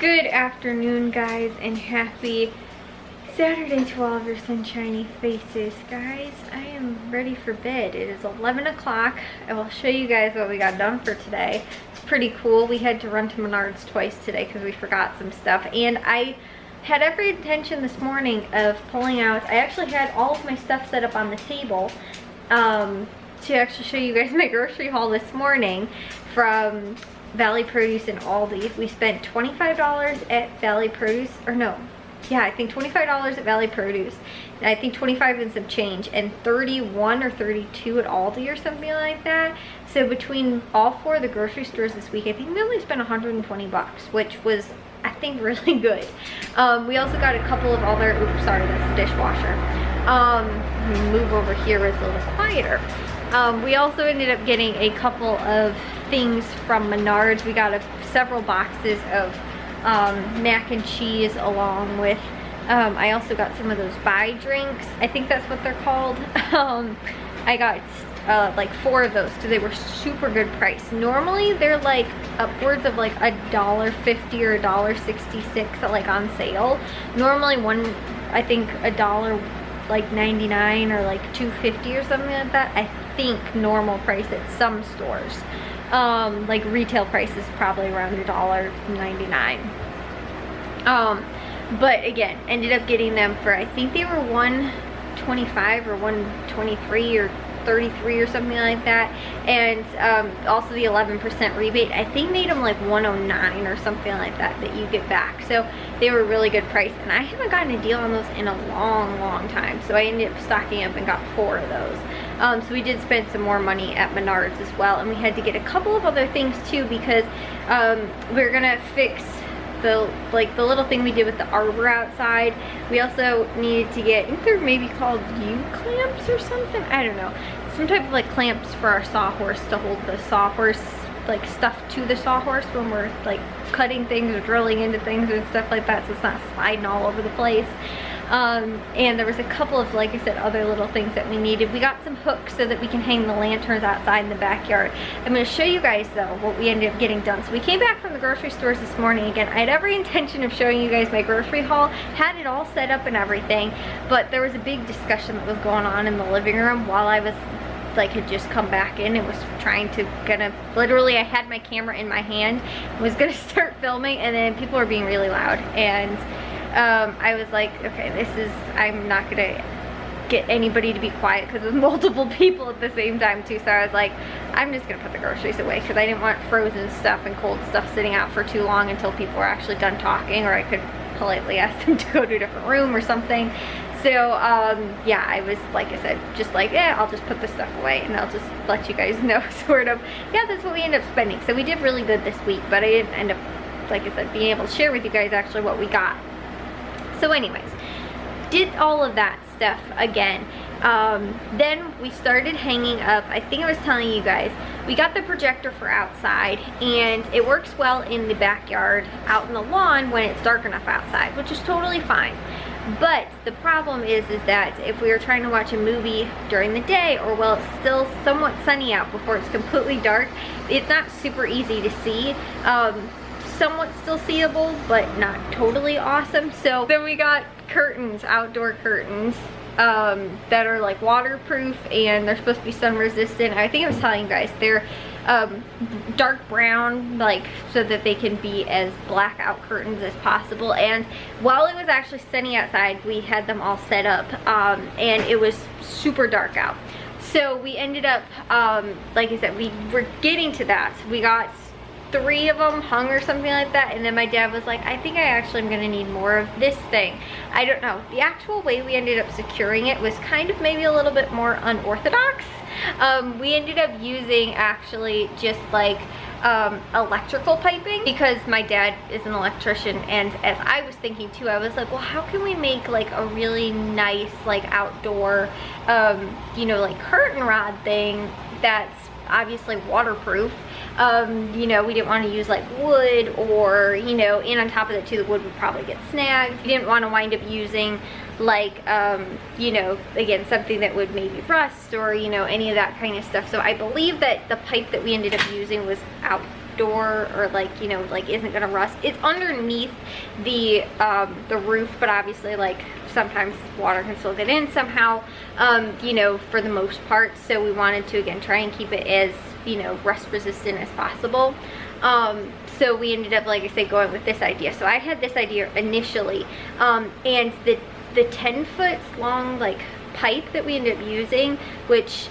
Good afternoon, guys, and happy Saturday to all of your sunshiny faces. Guys, I am ready for bed. It is 11 o'clock. I will show you guys what we got done for today. It's pretty cool. We had to run to Menards twice today because we forgot some stuff, and I had every intention this morning of pulling out. I actually had all of my stuff set up on the table to actually show you guys my grocery haul this morning from Valley Produce and Aldi. We spent $25 at Valley Produce, or no, yeah, I think $25 at Valley Produce, and I think 25 and some change, and 31 or 32 at Aldi or something like that. So between all four of the grocery stores this week, I think we only spent 120 bucks, which was, I think, really good. We also got a couple of other, oops, sorry, that's the dishwasher. Let me move over here where it's a little quieter. We also ended up getting a couple of things from Menards. We got several boxes of mac and cheese, along with I also got some of those buy drinks. I think that's what they're called. I got like 4 of those because they were super good price. Normally they're like upwards of like $1.50 or $1.66 like on sale. Normally one, I think $1 like 99 or like $2.50 or something like that. I think normal price at some stores. Like retail price is probably around $1.99. But again, ended up getting them for, I think they were $1.25 or $1.23 or $1.33 or something like that, and also the 11% rebate, I think, made them like $1.09 or something like that you get back. So they were really good price, and I haven't gotten a deal on those in a long time, so I ended up stocking up and got 4 of those. So we did spend some more money at Menards as well, and we had to get a couple of other things too, because we're gonna fix the little thing we did with the arbor outside. We also needed to get, I think they're maybe called U-clamps or something, I don't know, some type of like clamps for our sawhorse to hold the sawhorse, like stuff to the sawhorse when we're like cutting things or drilling into things and stuff like that, so it's not sliding all over the place. And there was a couple of, like I said, other little things that we needed. We got some hooks so that we can hang the lanterns outside in the backyard. I'm going to show you guys though what we ended up getting done. So we came back from the grocery stores this morning. Again, I had every intention of showing you guys my grocery haul, had it all set up and everything, but there was a big discussion that was going on in the living room while I was like had just come back in and was trying to literally, I had my camera in my hand, was gonna start filming, and then people were being really loud, and I was like, okay, I'm not gonna get anybody to be quiet because there's multiple people at the same time too. So I was like, I'm just gonna put the groceries away because I didn't want frozen stuff and cold stuff sitting out for too long until people were actually done talking, or I could politely ask them to go to a different room or something. So yeah, I was, like I said, just like, yeah, I'll just put this stuff away and I'll just let you guys know, sort of. Yeah, that's what we ended up spending. So we did really good this week, but I didn't end up, like I said, being able to share with you guys actually what we got. So anyways, did all of that stuff again. Then we started hanging up, I think I was telling you guys, we got the projector for outside, and it works well in the backyard out in the lawn when it's dark enough outside, which is totally fine. But the problem is that if we are trying to watch a movie during the day, or while it's still somewhat sunny out before it's completely dark, it's not super easy to see. Somewhat still seeable, but not totally awesome. So then we got curtains, outdoor curtains, that are like waterproof, and they're supposed to be sun resistant. I think I was telling you guys, they're dark brown, like, so that they can be as blackout curtains as possible. And while it was actually sunny outside, we had them all set up, and it was super dark out. So we ended up, like I said, we were getting to that. We got 3 of them hung or something like that, and then my dad was like, I think I actually am gonna need more of this thing. I don't know, the actual way we ended up securing it was kind of maybe a little bit more unorthodox. We ended up using actually just like electrical piping, because my dad is an electrician, and as I was thinking too, I was like, well, how can we make like a really nice like outdoor you know, like curtain rod thing that's obviously waterproof. You know, we didn't want to use like wood, or, you know, and on top of that too, the wood would probably get snagged. We didn't want to wind up using like, you know, again, something that would maybe rust, or, you know, any of that kind of stuff. So I believe that the pipe that we ended up using was door or like, you know, like isn't gonna rust. It's underneath the roof, but obviously like sometimes water can still get in somehow, you know, for the most part. So we wanted to, again, try and keep it as, you know, rust resistant as possible. So we ended up, like I said, going with this idea. So I had this idea initially, and the 10-foot long like pipe that we ended up using, which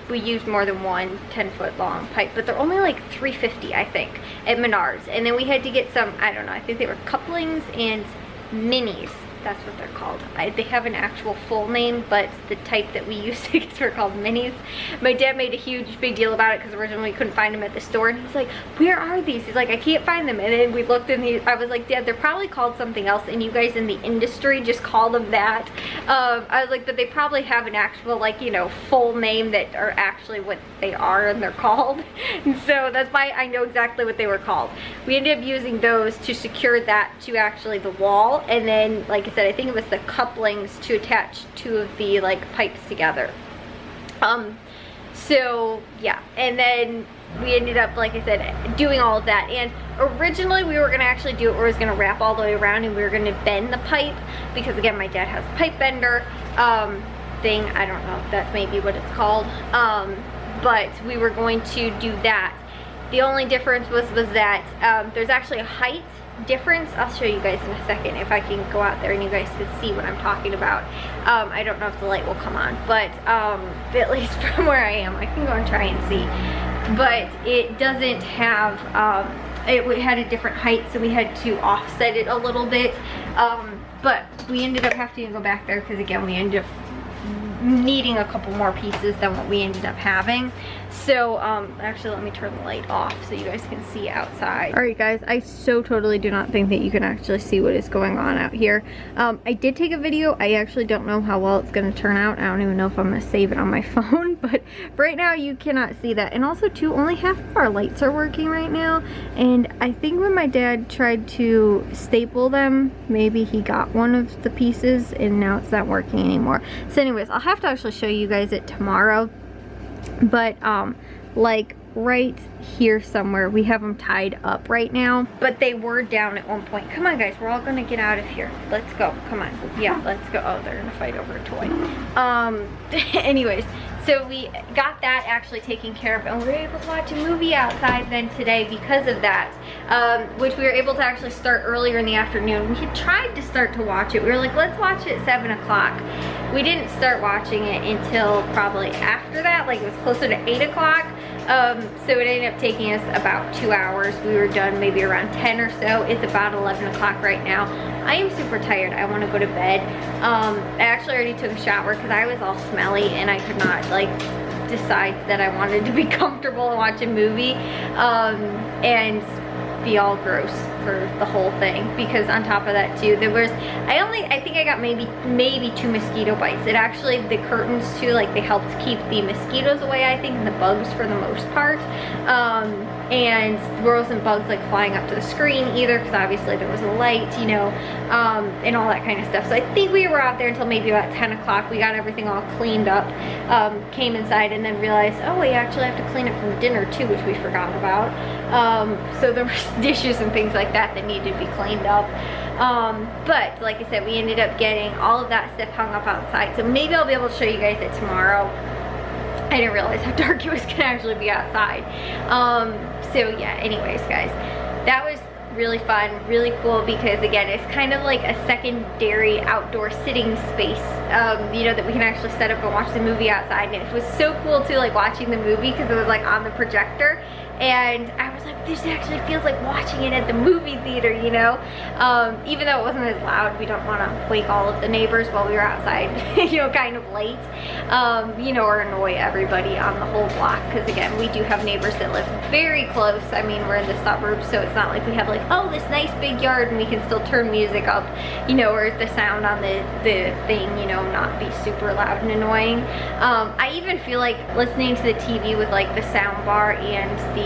we used more than one 10-foot long pipe, but they're only like $3.50 I think at Menards. And then we had to get some, I don't know, I think they were couplings and minis. That's what they're called. They have an actual full name, but the type that we used to get were called minis. My dad made a huge big deal about it because originally we couldn't find them at the store, and he's like, where are these? He's like, I can't find them. And then we looked in the, I was like, Dad, they're probably called something else, and you guys in the industry just call them that. I was like, but they probably have an actual, like, you know, full name that are actually what they are and they're called. And so that's why I know exactly what they were called. We ended up using those to secure that to actually the wall, and then, like I said, I think it was the couplings to attach two of the like pipes together. So yeah, and then we ended up, like I said, doing all of that. And originally we were gonna actually do it where it was gonna wrap all the way around and we were gonna bend the pipe, because again, my dad has a pipe bender thing. I don't know if that's maybe what it's called, but we were going to do that. The only difference was that there's actually a height difference. I'll show you guys in a second if I can go out there and you guys can see what I'm talking about. I don't know if the light will come on, but at least from where I am, I can go and try and see. But it doesn't have, it had a different height, so we had to offset it a little bit. But we ended up having to go back there because, again, we ended up needing a couple more pieces than what we ended up having. So actually, let me turn the light off so you guys can see outside. All right, guys, I so totally do not think that you can actually see what is going on out here. I did take a video. I actually don't know how well it's going to turn out. I don't even know if I'm going to save it on my phone, but right now you cannot see that. And also too, only half of our lights are working right now, and I think when my dad tried to staple them, maybe he got one of the pieces and now it's not working anymore. So anyways, I'll have to actually show you guys it tomorrow. But like right here somewhere, we have them tied up right now, but they were down at one point. Come on, guys, we're all gonna get out of here. Let's go. Come on. Yeah, let's go. Oh, they're gonna fight over a toy. Anyways, so we got that actually taken care of, and we were able to watch a movie outside then today because of that, which we were able to actually start earlier in the afternoon. We had tried to start to watch it. We were like, let's watch it at 7 o'clock. We didn't start watching it until probably after that, like it was closer to 8 o'clock. So it ended up taking us about 2 hours. We were done maybe around 10 or so. It's about 11 o'clock right now. I am super tired. I want to go to bed. I actually already took a shower because I was all smelly and I could not like decide that I wanted to be comfortable and watch a movie and be all gross for the whole thing. Because on top of that too, there was, I think I got maybe 2 mosquito bites. It actually, the curtains too, like they helped keep the mosquitoes away, I think, and the bugs for the most part. And there wasn't bugs like flying up to the screen either, because obviously there was a light, you know, and all that kind of stuff. So I think we were out there until maybe about 10 o'clock. We got everything all cleaned up, came inside, and then realized, oh, we actually have to clean it from dinner too, which we forgot about. So there was dishes and things like that that needed to be cleaned up. But like I said, we ended up getting all of that stuff hung up outside. So maybe I'll be able to show you guys it tomorrow. I didn't realize how dark it was gonna actually be outside. So yeah, anyways, guys, that was really fun, really cool, because again, it's kind of like a secondary outdoor sitting space, you know, that we can actually set up and watch the movie outside. And it was so cool too, like watching the movie, because it was like on the projector, and I was like, this actually feels like watching it at the movie theater, you know. Even though it wasn't as loud, we don't want to wake all of the neighbors while we were outside, you know, kind of late, you know, or annoy everybody on the whole block, because again, we do have neighbors that live very close. I mean, we're in the suburbs, so it's not like we have like, oh, this nice big yard and we can still turn music up, you know, or the sound on the thing, you know, not be super loud and annoying. I even feel like listening to the TV with like the sound bar and the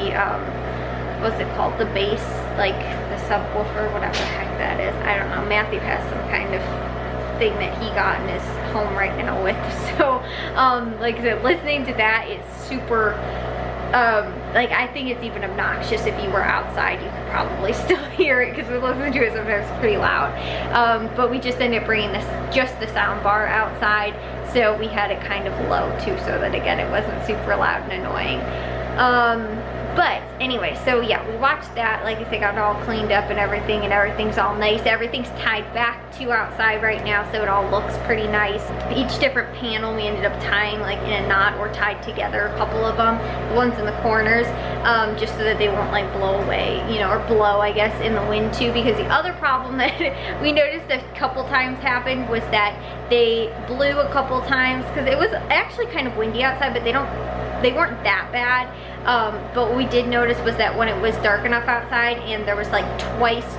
what's it called, the bass, like the subwoofer, whatever the heck that is, I don't know. Matthew has some kind of thing that he got in his home right now with, so like I said, listening to that is super like I think it's even obnoxious. If you were outside, you could probably still hear it, because we listen to it sometimes pretty loud. But we just ended up bringing just the sound bar outside, so we had it kind of low too, so that again it wasn't super loud and annoying. But anyway, so yeah, we watched that. Like I said, got it all cleaned up and everything's all nice. Everything's tied back to outside right now, so it all looks pretty nice. Each different panel we ended up tying like in a knot or tied together, a couple of them, the ones in the corners, just so that they won't like blow away, you know, or blow, I guess, in the wind too. Because the other problem that we noticed a couple times happened was that they blew a couple times, because it was actually kind of windy outside, but they weren't that bad. But what we did notice was that when it was dark enough outside, and there was like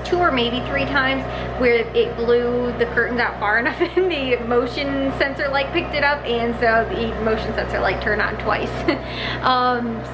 two or maybe 3 times where it blew the curtains out far enough and the motion sensor light picked it up, and so the motion sensor light turned on twice.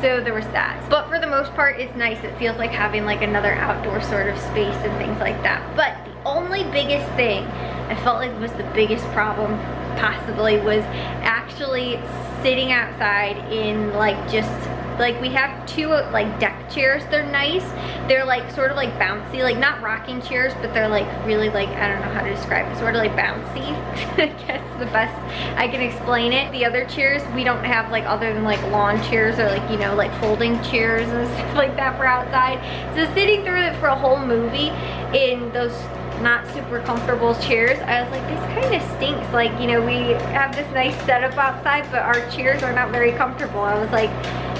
So there was that. But for the most part, it's nice. It feels like having like another outdoor sort of space and things like that. But the only biggest thing I felt like was the biggest problem possibly was actually sitting outside in like just like, we have 2 like deck chairs. They're nice. They're like sort of like bouncy, like not rocking chairs, but they're like really like, I don't know how to describe it, sort of like bouncy. I guess the best I can explain it. The other chairs we don't have, like, other than like lawn chairs or like, you know, like folding chairs and stuff like that for outside. So sitting through it for a whole movie in those not super comfortable chairs, I was like, this kind of stinks. Like, you know, we have this nice setup outside, but our chairs are not very comfortable. I was like,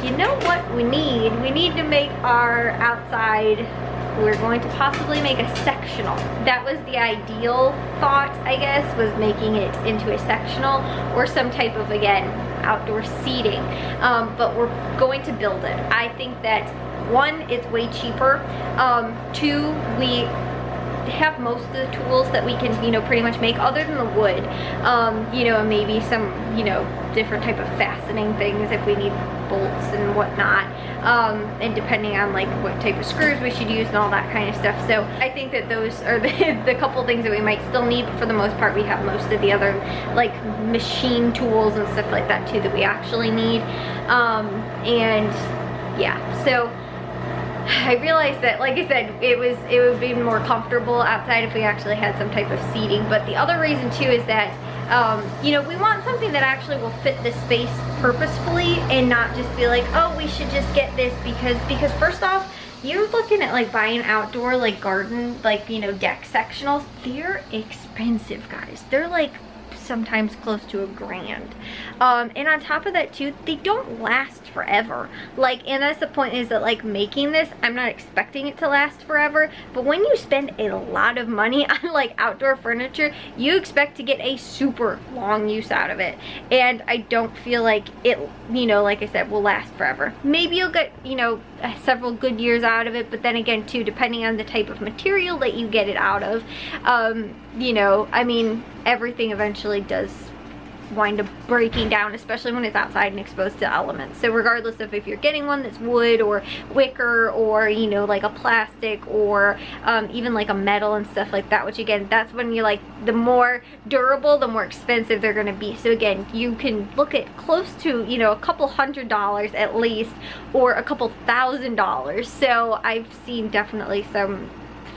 you know what we need? We need to make our outside, we're going to possibly make a sectional. That was the ideal thought, I guess, was making it into a sectional or some type of, again, outdoor seating. But we're going to build it. I think that 1, it's way cheaper. 2, we have most of the tools that we can, you know, pretty much make, other than the wood, you know, and maybe some, you know, different type of fastening things if we need bolts and whatnot, and depending on like what type of screws we should use and all that kind of stuff. So I think that those are the couple things that we might still need, but for the most part we have most of the other like machine tools and stuff like that too that we actually need. And yeah, so I realized that, like I said, it would be more comfortable outside if we actually had some type of seating. But the other reason too is that, you know, we want something that actually will fit the space purposefully and not just be like, oh, we should just get this because first off, you're looking at like buying outdoor like garden, like, you know, deck sectionals. They're expensive, guys. They're like sometimes close to $1,000. And on top of that too, they don't last forever. Like, and that's the point, is that like making this, I'm not expecting it to last forever, but when you spend a lot of money on like outdoor furniture, you expect to get a super long use out of it. And I don't feel like it, you know, like I said, will last forever. Maybe you'll get, you know, several good years out of it, but then again too, depending on the type of material that you get it out of, you know, I mean, everything eventually does wind up breaking down, especially when it's outside and exposed to elements. So regardless of if you're getting one that's wood or wicker or, you know, like a plastic or even like a metal and stuff like that, which again, that's when you're like, the more durable, the more expensive they're going to be. So again, you can look at close to, you know, a couple $100 at least, or a couple $1,000. So I've seen definitely some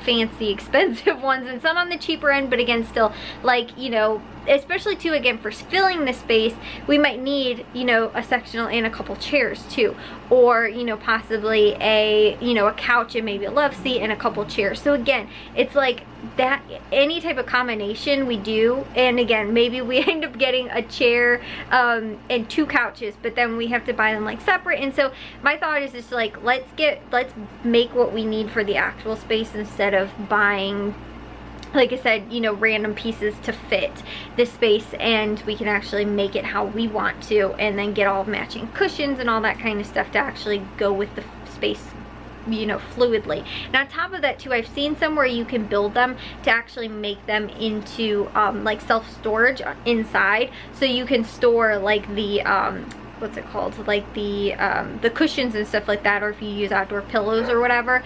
fancy expensive ones and some on the cheaper end, but again, still, like, you know, especially too, again, for filling the space, we might need, you know, a sectional and a couple chairs too, or, you know, possibly a, you know, a couch and maybe a love seat and a couple chairs. So again, it's like that, any type of combination we do, and again, maybe we end up getting a chair and 2 couches, but then we have to buy them like separate. And so my thought is just like, let's make what we need for the actual space instead of buying, like I said, you know, random pieces to fit this space, and we can actually make it how we want to, and then get all matching cushions and all that kind of stuff to actually go with the space, you know, fluidly. And on top of that too, I've seen some where you can build them to actually make them into like self-storage inside, so you can store like the what's it called, like the cushions and stuff like that, or if you use outdoor pillows or whatever,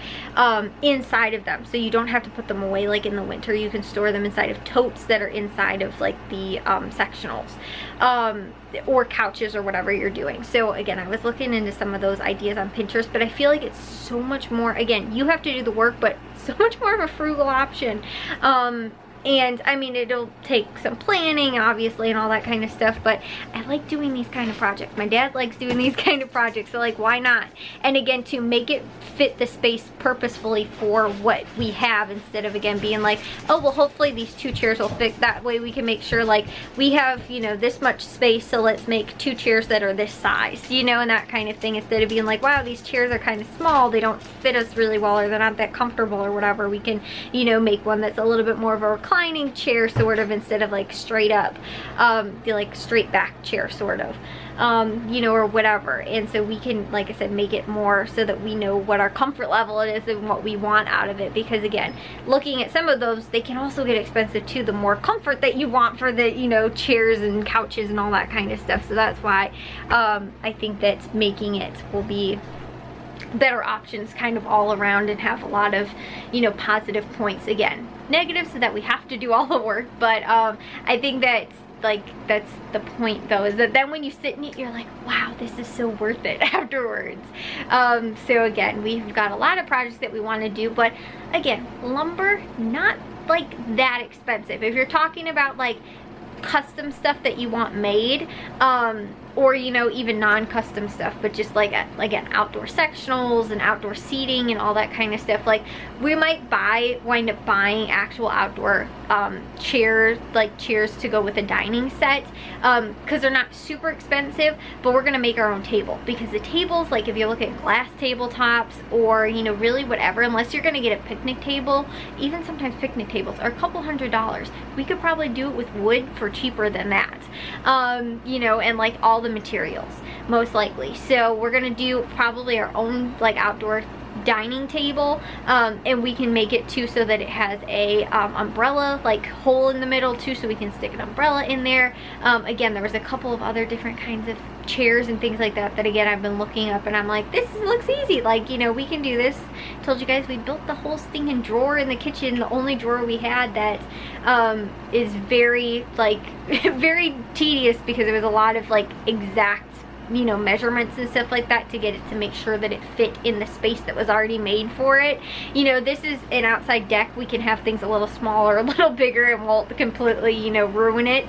inside of them, so you don't have to put them away like in the winter. You can store them inside of totes that are inside of like the sectionals, or couches or whatever you're doing. So again, I was looking into some of those ideas on Pinterest, but I feel like it's so much more, again, you have to do the work, but so much more of a frugal option. And I mean, it'll take some planning obviously and all that kind of stuff, but I like doing these kind of projects. My dad likes doing these kind of projects, so like, why not? And again, to make it fit the space purposefully for what we have, instead of again being like, oh well, hopefully these 2 chairs will fit. That way we can make sure like we have, you know, this much space, so let's make 2 chairs that are this size, you know, and that kind of thing, instead of being like, wow, these chairs are kind of small, they don't fit us really well, or they're not that comfortable or whatever. We can, you know, make one that's a little bit more of a reclining chair sort of, instead of like straight up, the like straight back chair sort of, you know, or whatever. And so we can, like I said, make it more so that we know what our comfort level is and what we want out of it, because again, looking at some of those, they can also get expensive too, the more comfort that you want for the, you know, chairs and couches and all that kind of stuff. So that's why I think that making it will be better options kind of all around, and have a lot of, you know, positive points. Again, negatives so that we have to do all the work, but I think that like that's the point though, is that then when you sit in it, you're like, wow, this is so worth it afterwards. So again, we've got a lot of projects that we want to do, but again, lumber, not like that expensive. If you're talking about like custom stuff that you want made, or you know, even non-custom stuff, but just like again, outdoor sectionals and outdoor seating and all that kind of stuff, like we might wind up buying actual outdoor chairs, like chairs to go with a dining set, because they're not super expensive, but we're gonna make our own table, because the tables, like if you look at glass tabletops, or you know, really whatever, unless you're gonna get a picnic table, even sometimes picnic tables are a couple $100s. We could probably do it with wood for cheaper than that, you know, and like all the materials most likely. So we're gonna do probably our own like outdoor dining table, and we can make it too so that it has a umbrella like hole in the middle too, so we can stick an umbrella in there. Again, there was a couple of other different kinds of chairs and things like that again I've been looking up, and I'm like, this looks easy, like, you know, we can do this. Told you guys we built the whole stinking drawer in the kitchen, the only drawer we had that is very like very tedious, because it was a lot of like exact, you know, measurements and stuff like that to get it to make sure that it fit in the space that was already made for it. You know, this is an outside deck. We can have things a little smaller, a little bigger, and won't completely, you know, ruin it.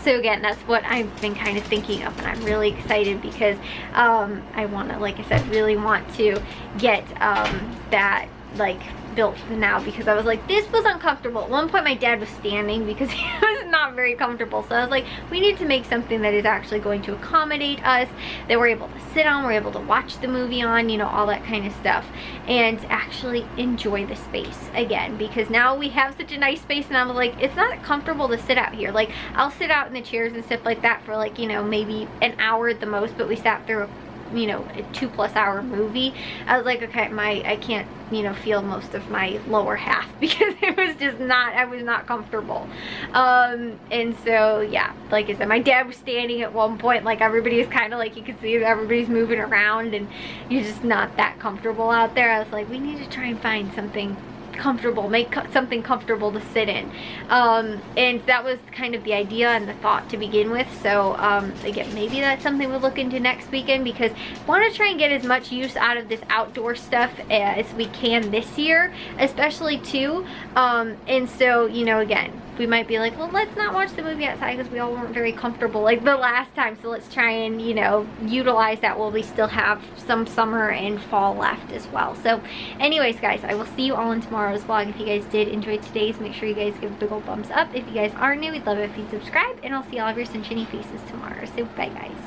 So again, that's what I've been kind of thinking of, and I'm really excited because I want to, like I said, really want to get that like built now, because I was like, this was uncomfortable. At one point my dad was standing because he was not very comfortable, so I was like, we need to make something that is actually going to accommodate us, that we're able to sit on, we're able to watch the movie on, you know, all that kind of stuff, and actually enjoy the space again, because now we have such a nice space, and I'm like, it's not comfortable to sit out here. Like, I'll sit out in the chairs and stuff like that for like, you know, maybe an hour at the most, but we sat through a, you know, a 2+ hour movie. I was like, okay, I can't, you know, feel most of my lower half because it was just not, I was not comfortable. And so yeah, like I said, my dad was standing at one point, like everybody is kind of like, you can see everybody's moving around and you're just not that comfortable out there. I was like, we need to try and find something comfortable, make something comfortable to sit in, and that was kind of the idea and the thought to begin with. So again, maybe that's something we'll look into next weekend, because I want to try and get as much use out of this outdoor stuff as we can this year, especially too, and so, you know, again, we might be like, well, let's not watch the movie outside because we all weren't very comfortable like the last time, so let's try and, you know, utilize that while we still have some summer and fall left as well. So anyways, guys, I will see you all in tomorrow's vlog. If you guys did enjoy today's, make sure you guys give a big old thumbs up. If you guys are new, we'd love it if you'd subscribe, and I'll see all of your sunshiny faces tomorrow. So bye, guys.